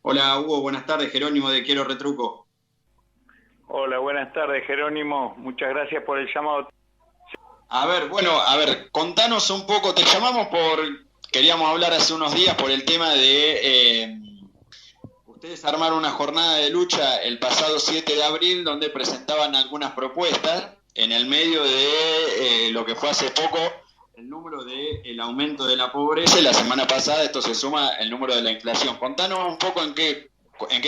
Hola Hugo, buenas tardes, Jerónimo de Quiero Retruco. Hola, buenas tardes, Jerónimo. Muchas gracias por el llamado. Contanos un poco, te llamamos queríamos hablar hace unos días por el tema de, ustedes armaron una jornada de lucha el pasado 7 de abril donde presentaban algunas propuestas en el medio de lo que fue hace poco el número del aumento de la pobreza y la semana pasada esto se suma el número de la inflación. Contanos un poco en qué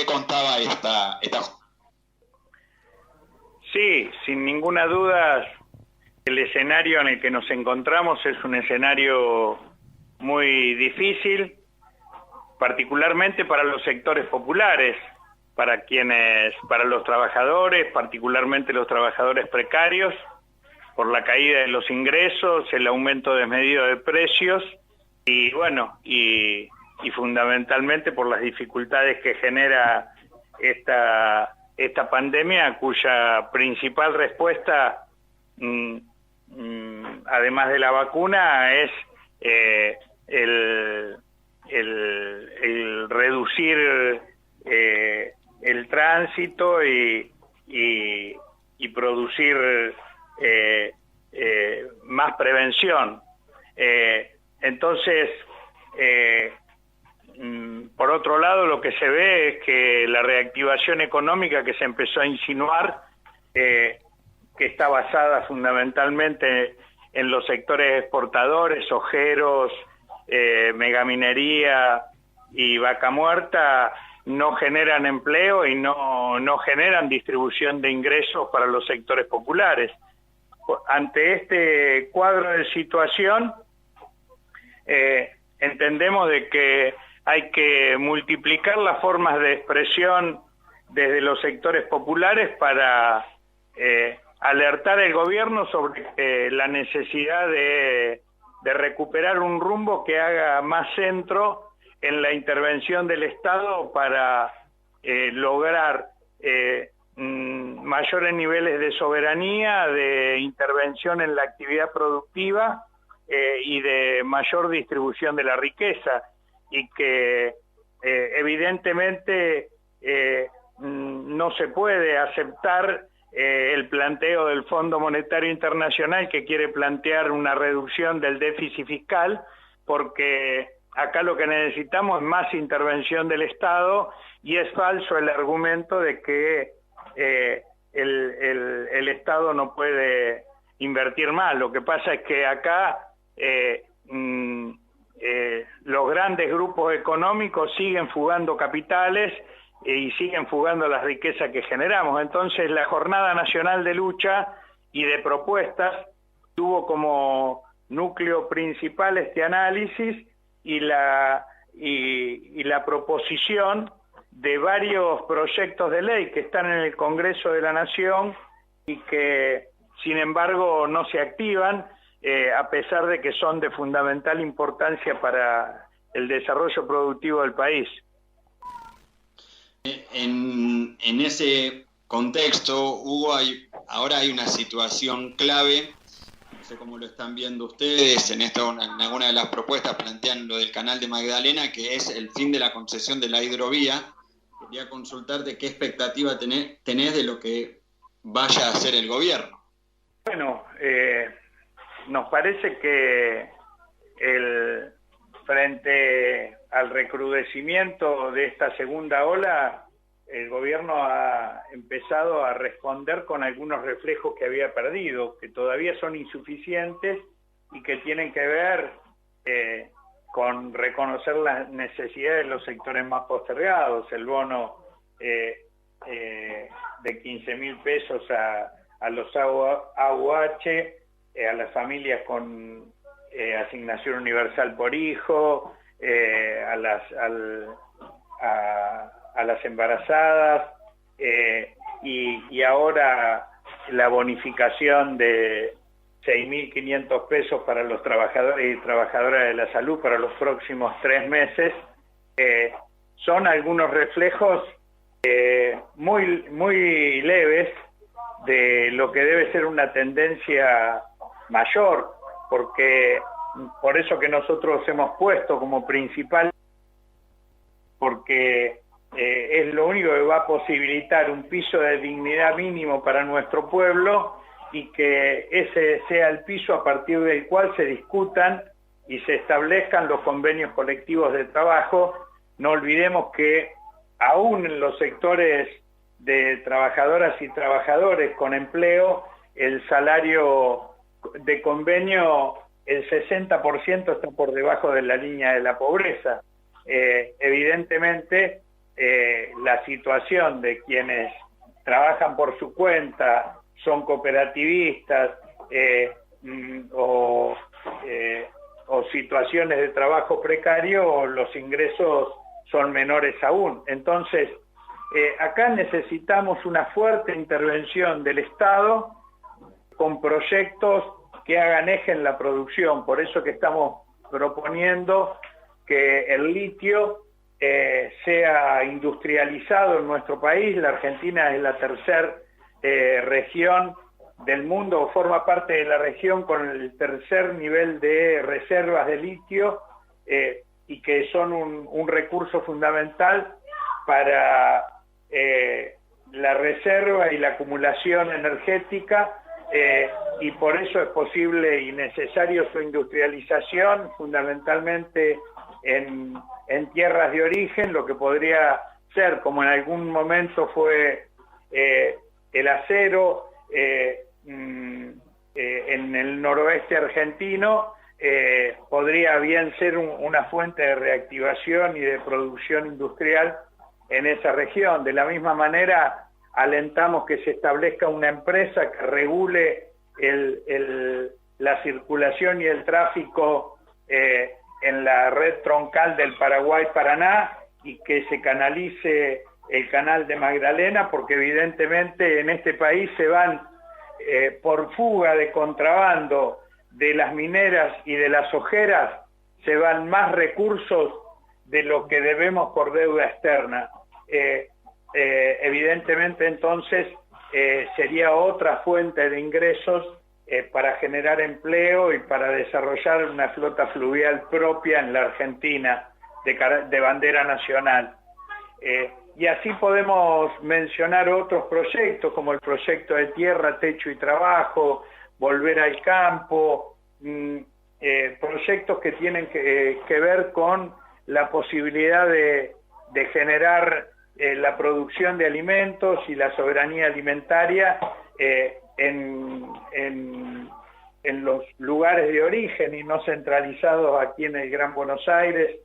contaba esta. Sí, sin ninguna duda, el escenario en el que nos encontramos es un escenario muy difícil, particularmente para los sectores populares, para los trabajadores, particularmente los trabajadores precarios, por la caída de los ingresos, el aumento desmedido de precios y bueno, y fundamentalmente por las dificultades que genera esta pandemia, cuya principal respuesta, además de la vacuna, es el reducir el tránsito y producir más prevención. Entonces, por otro lado, lo que se ve es que la reactivación económica que se empezó a insinuar, que está basada fundamentalmente en los sectores exportadores, ojeros, megaminería y vaca muerta, no generan empleo y no generan distribución de ingresos para los sectores populares. Ante este cuadro de situación, entendemos de que hay que multiplicar las formas de expresión desde los sectores populares para alertar al gobierno sobre la necesidad de recuperar un rumbo que haga más centro en la intervención del Estado para lograr mayores niveles de soberanía, de intervención en la actividad productiva y de mayor distribución de la riqueza, y que evidentemente no se puede aceptar el planteo del Fondo Monetario Internacional, que quiere plantear una reducción del déficit fiscal, porque acá lo que necesitamos es más intervención del Estado, y es falso el argumento de que el Estado no puede invertir más. Lo que pasa es que acá los grandes grupos económicos siguen fugando capitales y siguen fugando las riquezas que generamos. Entonces, la Jornada Nacional de Lucha y de Propuestas tuvo como núcleo principal este análisis y la proposición de varios proyectos de ley que están en el Congreso de la Nación y que, sin embargo, no se activan, a pesar de que son de fundamental importancia para el desarrollo productivo del país. En ese contexto, Hugo, ahora hay una situación clave, no sé cómo lo están viendo ustedes, en alguna de las propuestas plantean lo del canal de Magdalena, que es el fin de la concesión de la hidrovía. Quería consultarte qué expectativa tenés de lo que vaya a hacer el gobierno. Bueno, nos parece que frente al recrudecimiento de esta segunda ola, el gobierno ha empezado a responder con algunos reflejos que había perdido, que todavía son insuficientes y que tienen que ver con reconocer las necesidades de los sectores más postergados, el bono de 15.000 pesos a los AUH, a las familias con asignación universal por hijo, a las embarazadas, y ahora la bonificación de 6.500 pesos para los trabajadores y trabajadoras de la salud para los próximos 3 meses, son algunos reflejos muy leves de lo que debe ser una tendencia mayor, porque por eso que nosotros hemos puesto como principal, porque es lo único que va a posibilitar un piso de dignidad mínimo para nuestro pueblo y que ese sea el piso a partir del cual se discutan y se establezcan los convenios colectivos de trabajo. No olvidemos que aún en los sectores de trabajadoras y trabajadores con empleo, el salario de convenio, el 60% está por debajo de la línea de la pobreza. Evidentemente, la situación de quienes trabajan por su cuenta, son cooperativistas o situaciones de trabajo precario, los ingresos son menores aún. Entonces, acá necesitamos una fuerte intervención del Estado con proyectos que hagan eje en la producción. Por eso que estamos proponiendo que el litio sea industrializado en nuestro país. La Argentina es la tercera región del mundo, forma parte de la región con el tercer nivel de reservas de litio y que son un recurso fundamental para la reserva y la acumulación energética, y por eso es posible y necesario su industrialización, fundamentalmente en tierras de origen, lo que podría ser, como en algún momento fue el acero en el noroeste argentino, podría bien ser una fuente de reactivación y de producción industrial en esa región. De la misma manera, alentamos que se establezca una empresa que regule la circulación y el tráfico en la red troncal del Paraguay-Paraná y que se canalice el canal de Magdalena, porque evidentemente en este país se van por fuga de contrabando de las mineras y de las ojeras, se van más recursos de lo que debemos por deuda externa. Evidentemente entonces sería otra fuente de ingresos para generar empleo y para desarrollar una flota fluvial propia en la Argentina de bandera nacional. Y así podemos mencionar otros proyectos como el proyecto de tierra, techo y trabajo, volver al campo, proyectos que tienen que ver con la posibilidad de generar la producción de alimentos y la soberanía alimentaria en los lugares de origen y no centralizados aquí en el Gran Buenos Aires.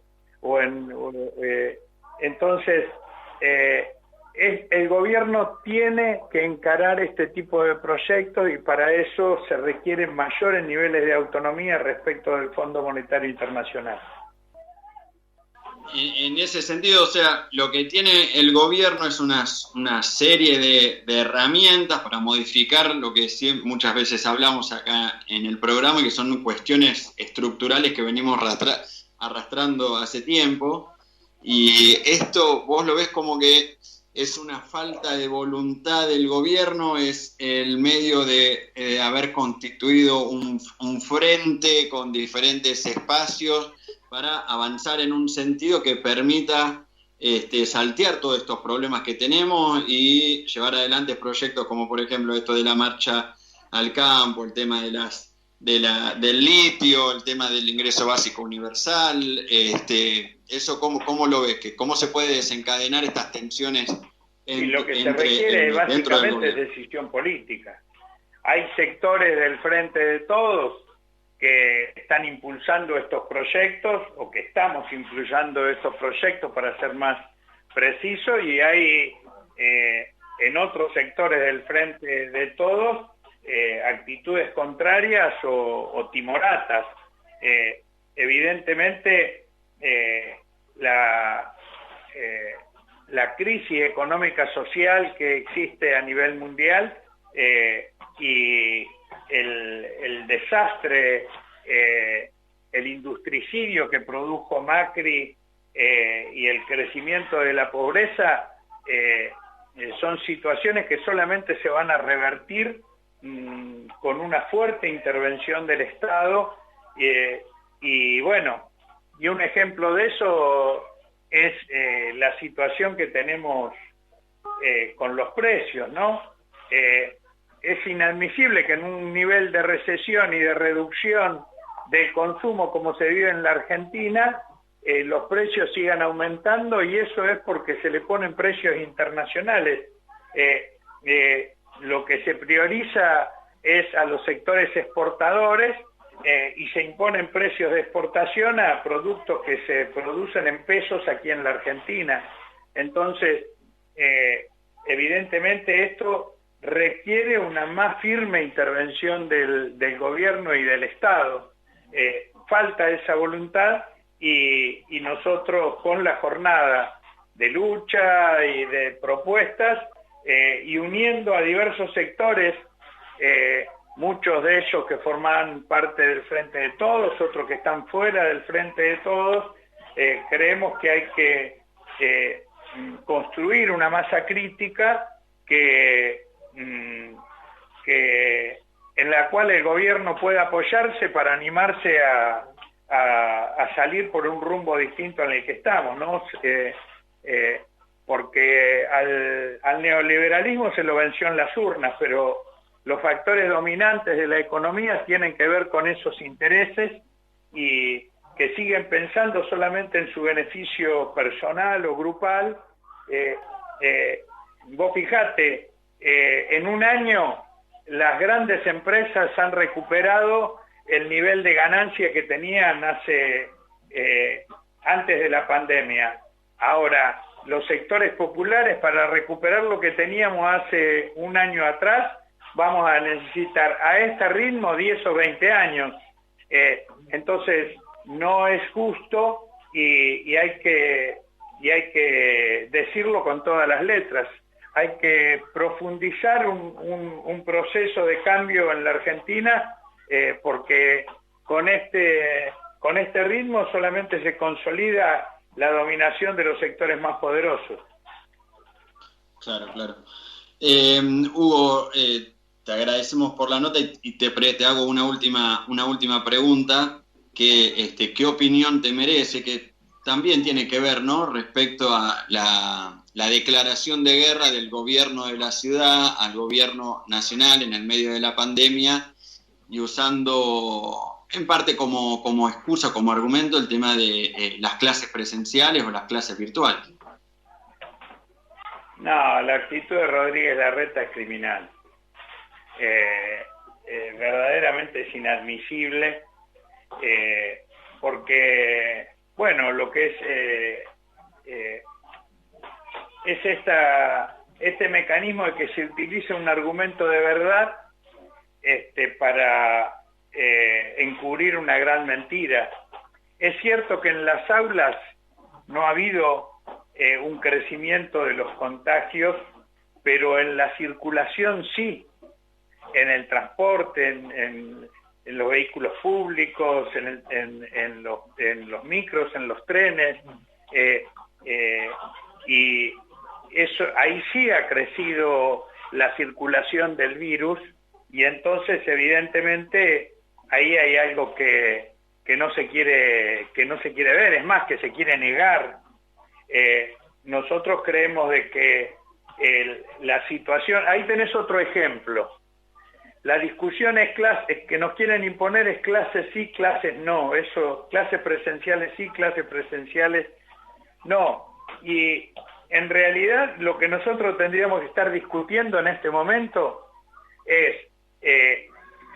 Entonces, el gobierno tiene que encarar este tipo de proyectos y para eso se requieren mayores niveles de autonomía respecto del Fondo Monetario Internacional. En ese sentido, o sea, lo que tiene el gobierno es una serie de herramientas para modificar lo que muchas veces hablamos acá en el programa, que son cuestiones estructurales que venimos arrastrando hace tiempo. Y esto vos lo ves como que es una falta de voluntad del gobierno, es el medio de haber constituido un frente con diferentes espacios para avanzar en un sentido que permita saltear todos estos problemas que tenemos y llevar adelante proyectos como por ejemplo esto de la marcha al campo, el tema del litio, el tema del ingreso básico universal. ¿Eso cómo lo ves? ¿Cómo se puede desencadenar estas tensiones? Y lo que se requiere básicamente es decisión política. Hay sectores del Frente de Todos que están impulsando estos proyectos, o que estamos impulsando estos proyectos para ser más preciso, y hay en otros sectores del Frente de Todos actitudes contrarias o timoratas. Evidentemente la crisis económica social que existe a nivel mundial y el desastre, el industricidio que produjo Macri y el crecimiento de la pobreza son situaciones que solamente se van a revertir con una fuerte intervención del Estado y un ejemplo de eso es la situación que tenemos con los precios, ¿no? Es inadmisible que en un nivel de recesión y de reducción del consumo como se vive en la Argentina, los precios sigan aumentando, y eso es porque se le ponen precios internacionales. Lo que se prioriza es a los sectores exportadores, y se imponen precios de exportación a productos que se producen en pesos aquí en la Argentina. Entonces, evidentemente esto requiere una más firme intervención del gobierno y del Estado. Falta esa voluntad, y nosotros con la jornada de lucha y de propuestas, y uniendo a diversos sectores, muchos de ellos que forman parte del Frente de Todos, otros que están fuera del Frente de Todos, creemos que hay que construir una masa crítica en la cual el gobierno pueda apoyarse para animarse a salir por un rumbo distinto en el que estamos, ¿no? Porque al neoliberalismo se lo venció en las urnas, pero los factores dominantes de la economía tienen que ver con esos intereses, y que siguen pensando solamente en su beneficio personal o grupal. Vos fijate, en un año las grandes empresas han recuperado el nivel de ganancia que tenían antes de la pandemia. Ahora, los sectores populares, para recuperar lo que teníamos hace un año atrás, vamos a necesitar a este ritmo 10 o 20 años. Entonces, no es justo, y hay que decirlo con todas las letras. Hay que profundizar un proceso de cambio en la Argentina, porque con este ritmo solamente se consolida la dominación de los sectores más poderosos. Claro, claro. Hugo, te agradecemos por la nota, y te hago una última pregunta, ¿qué opinión te merece? Que también tiene que ver, ¿no?, respecto a la declaración de guerra del gobierno de la ciudad al gobierno nacional en el medio de la pandemia, y usando en parte como excusa, como argumento, el tema de las clases presenciales o las clases virtuales. No, la actitud de Rodríguez Larreta es criminal. Verdaderamente es inadmisible, porque, bueno, lo que es este mecanismo de que se utilice un argumento de verdad para encubrir una gran mentira. Es cierto que en las aulas no ha habido un crecimiento de los contagios, pero en la circulación sí, en el transporte, en los vehículos públicos, en los micros, en los trenes, y eso, ahí sí ha crecido la circulación del virus, y entonces evidentemente ahí hay algo que no se quiere ver, es más, que se quiere negar. Nosotros creemos de que la situación, ahí tenés otro ejemplo. La discusión es que nos quieren imponer es clases sí, clases no, eso, clases presenciales sí, clases presenciales no. Y en realidad lo que nosotros tendríamos que estar discutiendo en este momento es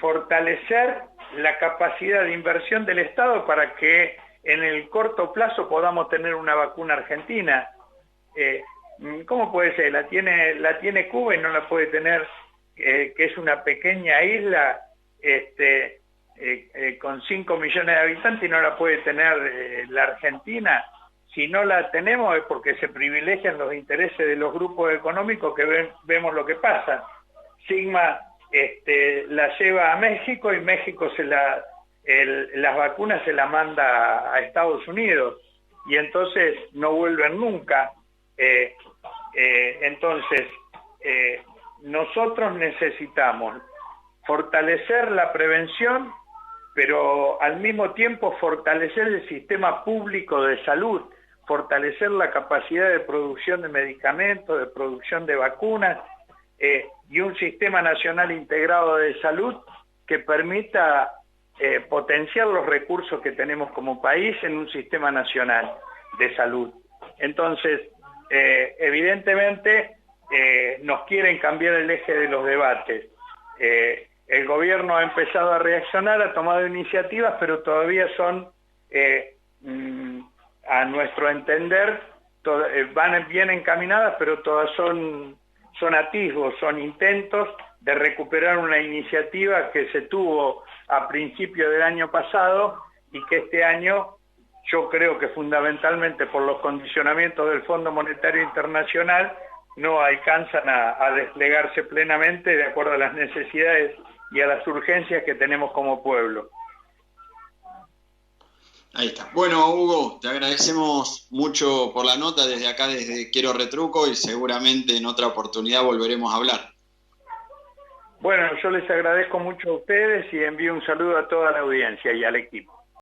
fortalecer la capacidad de inversión del Estado para que en el corto plazo podamos tener una vacuna argentina. ¿Cómo puede ser? La tiene Cuba y no la puede tener, que es una pequeña isla con 5 millones de habitantes, y no la puede tener la Argentina. Si no la tenemos es porque se privilegian los intereses de los grupos económicos que vemos lo que pasa. Sigma la lleva a México, y México las vacunas se las manda a Estados Unidos, y entonces no vuelven nunca. Entonces, nosotros necesitamos fortalecer la prevención, pero al mismo tiempo fortalecer el sistema público de salud, fortalecer la capacidad de producción de medicamentos, de producción de vacunas, y un sistema nacional integrado de salud que permita potenciar los recursos que tenemos como país en un sistema nacional de salud. Entonces, evidentemente, nos quieren cambiar el eje de los debates. El gobierno ha empezado a reaccionar, ha tomado iniciativas, pero todavía son, a nuestro entender, van bien encaminadas, pero todas son atisbos, son intentos de recuperar una iniciativa que se tuvo a principio del año pasado y que este año, yo creo que fundamentalmente por los condicionamientos del Fondo Monetario Internacional, no alcanzan a desplegarse plenamente de acuerdo a las necesidades y a las urgencias que tenemos como pueblo. Ahí está. Bueno, Hugo, te agradecemos mucho por la nota desde acá, desde Quiero Retruco, y seguramente en otra oportunidad volveremos a hablar. Bueno, yo les agradezco mucho a ustedes y envío un saludo a toda la audiencia y al equipo.